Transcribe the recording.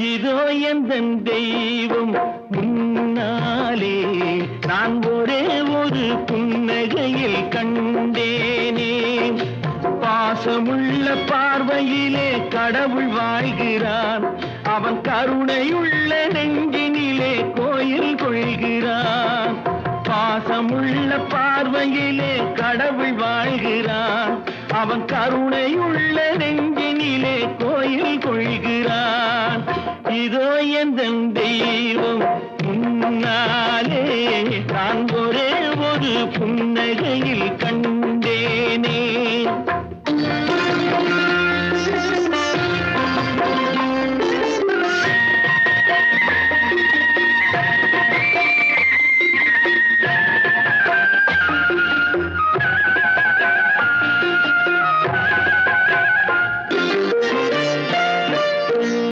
இதோ எந்தன் தெய்வம் முன்னாலே நான் ஒரே ஒரு புன்னகையில் கண்டேனே. பாசமுள்ள பார்வையிலே கடவுள் வாழ்கிறான், அவன் கருணையுள்ள நெஞ்சினிலே கோயில் கொள்கிறான். பாசமுள்ள பார்வையிலே கடவுள் வாழ்கிறான், அவன் கருணையுள்ள நெஞ்சினிலே கோயில் கொள்கிறான். இதோ எந்தன் தெய்வம் முன்னாலே நான் ஒரே ஒரு புன்னகையில் கண்டேனே.